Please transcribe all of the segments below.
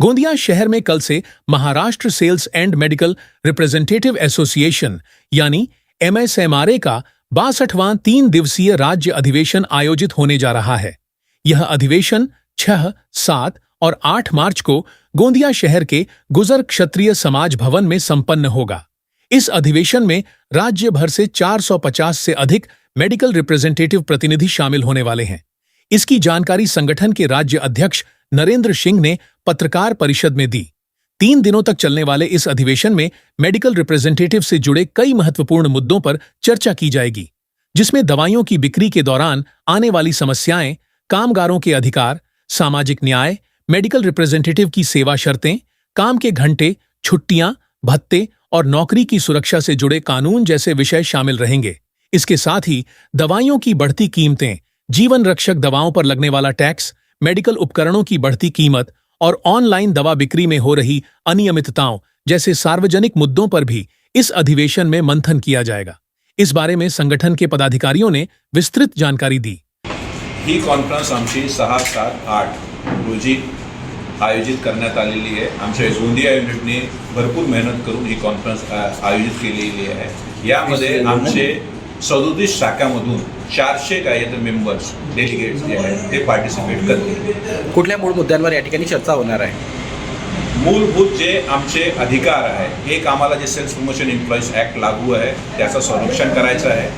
गोंदिया शहर में कल से Maharashtra sales and medical representative association यानी MSMRA का 62वां 3 दिवसीय राज्य अधिवेशन आयोजित होने जा रहा है। यह अधिवेशन 6, 7 और 8 मार्च को गोंदिया शहर के गुजर क्षत्रिय समाज भवन में संपन्न होगा। इस अधिवेशन में राज्य भर से 450 से अधिक मेडिकल रिप्रेजेंटेटिव प्रतिनिधि शामिल होने वाले हैं। इसकी जानकारी संगठन के राज्य अध्यक्ष नरेंद्र सिंह ने पत्रकार परिषद में दी। 3 दिनों तक चलने वाले इस अधिवेशन में मेडिकल रिप्रेजेंटेटिव से जुड़े कई महत्वपूर्ण मुद्दों पर चर्चा की जाएगी, जिसमें दवाइयों की बिक्री के दौरान आने वाली समस्याएं, कामगारों के अधिकार, सामाजिक न्याय, मेडिकल रिप्रेजेंटेटिव की सेवा शर्तें, काम के घंटे, छुट्टियां, भत्ते और नौकरी की सुरक्षा से जुड़े कानून जैसे विषय शामिल रहेंगे। इसके साथ ही दवाइयों की बढ़ती कीमतें, जीवन रक्षक दवाओं पर लगने वाला टैक्स, मेडिकल उपकरणों की बढ़ती कीमत और ऑनलाइन दवा बिक्री में हो रही अनियमितताओं जैसे सार्वजनिक मुद्दों पर भी इस अधिवेशन में मंथन किया जाएगा। इस बारे में संगठन के पदाधिकारियों ने विस्तृत जानकारी दी। ही कॉन्फरन्स आमची 6, 7, 8 रोजी आयोजित करण्यात आलेली आहे। आमच्या गोंदिया युनिटने भरपूर मेहनत करून ही कॉन्फरन्स आयोजित केलेली आहे। यामध्ये आमचे 37 शाखांमधून 400 काही मेंबर्स डेलिगेट्स जे आहेत ते पार्टिसिपेट करतील। कुठल्या मूळ मुद्द्यांवर या ठिकाणी चर्चा होणार आहे? मूलभूत जे आमचे अधिकार आहे, एक आम्हाला जे सेल्स प्रमोशन एम्प्लॉईज ॲक्ट लागू आहे त्याचं संरक्षण करायचं आहे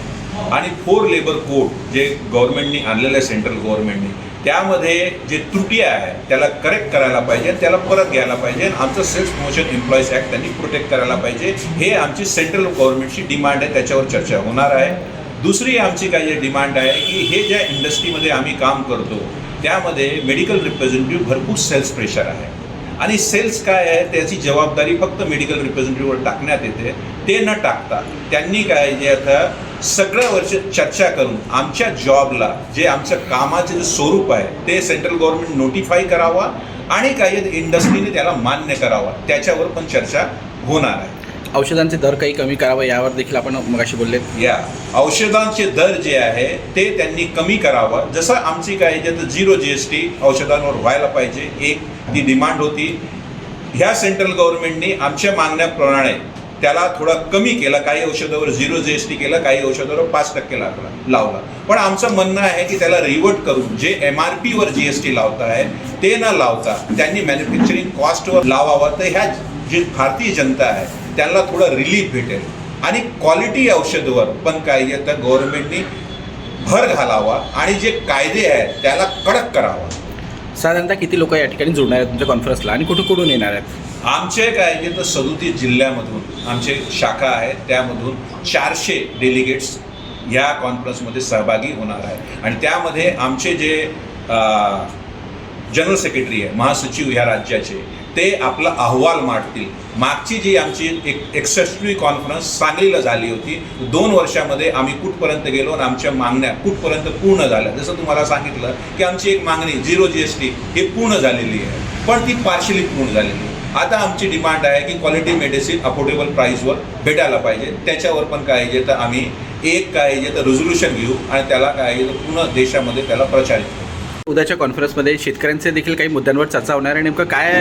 आणि 4 लेबर कोड जे गव्हर्नमेंटनी आणलेलं आहे, सेंट्रल गव्हर्नमेंटनी, त्यामध्ये जे त्रुटी आहे त्याला करेक्ट करायला पाहिजे, त्याला परत घ्यायला पाहिजे। आमचं सेल्स प्रमोशन एम्प्लॉईज ॲक्ट त्यांनी प्रोटेक्ट करायला पाहिजे, हे आमची सेंट्रल गव्हर्नमेंटची डिमांड आहे, त्याच्यावर चर्चा होणार आहे। दुसरी आमची काही डिमांड आहे की हे ज्या इंडस्ट्रीमध्ये आम्ही काम करतो त्यामध्ये मेडिकल रिप्रेझेंटेटिव्ह भरपूर सेल्स प्रेशर आहे आणि सेल्स काय आहे त्याची जबाबदारी फक्त मेडिकल रिप्रेझेंटेटिव्हवर टाकण्यात येते। ते न टाकता त्यांनी काय जे आता सगळ्या वर्ष चर्चा करून आमच्या जॉबला जे आमचं कामाचे जे स्वरूप आहे ते सेंट्रल गव्हर्नमेंट नोटिफाय करावा आणि काही इंडस्ट्रीने त्याला मान्य करावा, त्याच्यावर पण चर्चा होणार आहे। औषधांचे दर काही कमी करावे यावर देखील आपण मगाशी बोलले। या औषधांचे दर जे आहे ते त्यांनी कमी करावं, जसं आमची काय जे 0 GST औषधांवर व्हायला पाहिजे, एक ती डिमांड होती। ह्या सेंट्रल गव्हर्नमेंटने आमच्या मागण्याप्रमाणे त्याला थोडा कमी केला, काही औषधावर 0 GST केलं, काही औषधावर 5% लावला। पण आमचं म्हणणं आहे की त्याला रिवर्ट करून जे MRP वर GST लावता आहे ते न लावता त्यांनी मॅन्युफॅक्चरिंग कॉस्टवर लावावं, तर ह्या जी भारतीय जनता आहे त्यांना थोडा रिलीफ भेटेल आणि क्वालिटी औषधावर पण काय तर गव्हर्नमेंटनी भर घालावा आणि जे कायदे आहेत त्याला कडक करावा। साधारणतः किती लोक या ठिकाणी जोडणार आहेत तुमच्या कॉन्फरन्सला आणि कुठून कुठून येणार आहेत? आमचे काय जे तर 37 जिल्ह्यामधून आमचे शाखा आहेत, त्यामधून 400 डेलिगेट्स या कॉन्फरन्समध्ये सहभागी होणार आहे आणि त्यामध्ये आमचे जे जनरल सेक्रेटरी आहे, महासचिव ह्या राज्याचे, ते आपला अहवाल मांडतील। मागची जी आमची एक 61वी कॉन्फरन्स सांगलीला झाली होती, 2 वर्षामध्ये आम्ही कुठपर्यंत गेलो आणि आमच्या मागण्या कुठपर्यंत पूर्ण झाल्या। जसं तुम्हाला सांगितलं की आमची एक मागणी 0 GST ही पूर्ण झालेली आहे, पण ती पार्शली पूर्ण झालेली आहे। आता आमची डिमांड आहे की क्वालिटी मेडिसिन अफोर्डेबल प्राईसवर भेटायला पाहिजे, त्याच्यावर पण काय जे तर आम्ही एक काय जे तर रेझोल्युशन घेऊ आणि त्याला काय जे पूर्ण देशामध्ये त्याला प्रचारित करू। उद्याच्या कॉन्फरन्समध्ये शेतकऱ्यांचे देखील काही मुद्द्यांवर चर्चा होणार आहे। नेमकं काय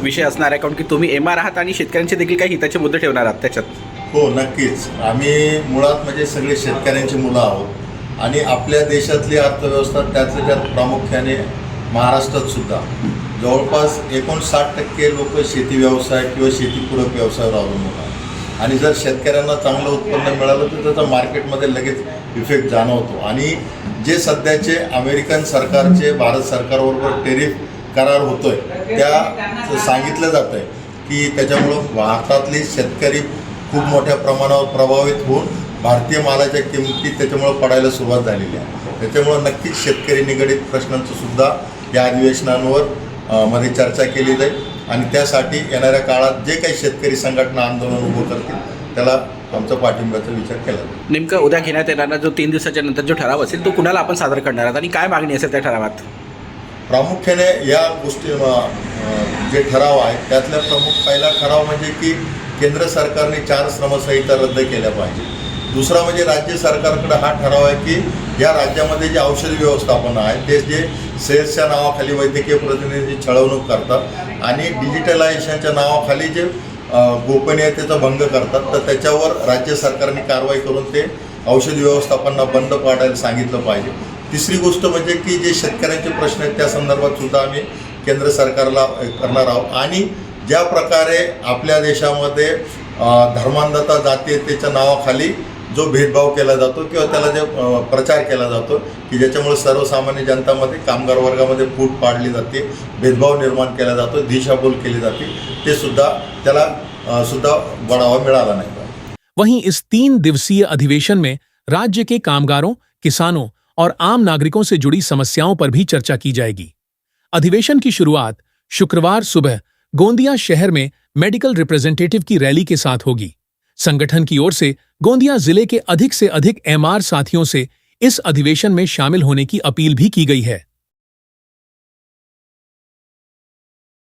विषय असणार आहे, कारण की तुम्ही MR आहात आणि शेतकऱ्यांचे देखील काही हिताचे मुद्दे ठेवणार आहात त्याच्यात? हो, नक्कीच। आम्ही मुळात म्हणजे सगळे शेतकऱ्यांची मुलं आहोत आणि आपल्या देशातली अर्थव्यवस्था त्यातल्या त्यात प्रामुख्याने महाराष्ट्रात सुद्धा जवळपास 59% लोक शेती व्यवसाय किंवा शेतीपूरक व्यवसायावर अवलंबून आहेत आणि जर शेतकऱ्यांना चांगलं उत्पन्न मिळालं तर त्याचा मार्केटमध्ये लगेच इफेक्ट जाणवतो आणि जे सध्याचे अमेरिकन सरकारचे भारत सरकारबरोबर टेरिफ करार होतोय त्या सांगितलं जातं आहे की त्याच्यामुळं भारतातले शेतकरी खूप मोठ्या प्रमाणावर प्रभावित होऊन भारतीय मालाच्या किमती त्याच्यामुळं पडायला सुरुवात झालेली आहे। त्याच्यामुळं नक्कीच शेतकरी निगडित प्रश्नांचं सुद्धा या अधिवेशनांवर मध्ये चर्चा केली जाईल आणि त्यासाठी येणाऱ्या काळात जे काही शेतकरी संघटना आंदोलन उभं करतील त्याला आमचा पाठिंब्याचा विचार केला जाईल। नेमकं उद्या घेण्यात येणारा जो 3 दिवसाच्या नंतर जो ठराव असेल तो कुणाला आपण सादर करणार आहात आणि काय मागणी असेल त्या ठरावात? प्रामुख्याने या गोष्टी जे ठराव आहेत त्यातला प्रमुख पहिला ठराव म्हणजे की केंद्र सरकारने 4 श्रमसंहिता रद्द केल्या पाहिजे। दुसरा म्हणजे राज्य सरकारकडे हा ठराव आहे की या राज्यामध्ये जे औषधी व्यवस्थापन आहे ते जे सेल्सच्या नावाखाली वैद्यकीय प्रतिनिधी छळवणूक करतात आणि डिजिटलायझेशनच्या नावाखाली जे गोपनीयतेचा भंग करतात, तर त्याच्यावर राज्य सरकारने कारवाई करून ते औषधी व्यवस्थापनाला बंद पाडायला सांगितलं पाहिजे. तिसरी गोष्ट म्हणजे की जे शेतकऱ्यांचे प्रश्न आहेत त्या संदर्भात सुद्धा आम्ही केंद्र सरकारला करणार आहोत. आणि ज्या प्रकारे आपल्या देशामध्ये धर्मांधता जातीयतेच्या नावाखाली जो भेदभाव केला जातो किंवा त्याला जे प्रचार केला जातो की ज्याच्यामुळे सर्वसामान्य जनतामध्ये कामगार वर्गामध्ये फूट पाडली जाते, भेदभाव निर्माण केला जातो, दिशाभूल केली जाते, ते सुद्धा त्याला सुद्धा बढ़ावा मिळाला नाही. वहीं इस 3 दिवसीय अधिवेशन में राज्य के कामगारों, किसानों और आम नागरिकों से जुड़ी समस्याओं पर भी चर्चा की जाएगी. अधिवेशन की शुरुआत शुक्रवार सुबह गोंदिया शहर में मेडिकल रिप्रेजेंटेटिव की रैली के साथ होगी. संगठन की ओर से गोंदिया जिले के अधिक से अधिक एमआर साथियों से इस अधिवेशन में शामिल होने की अपील भी की गई है.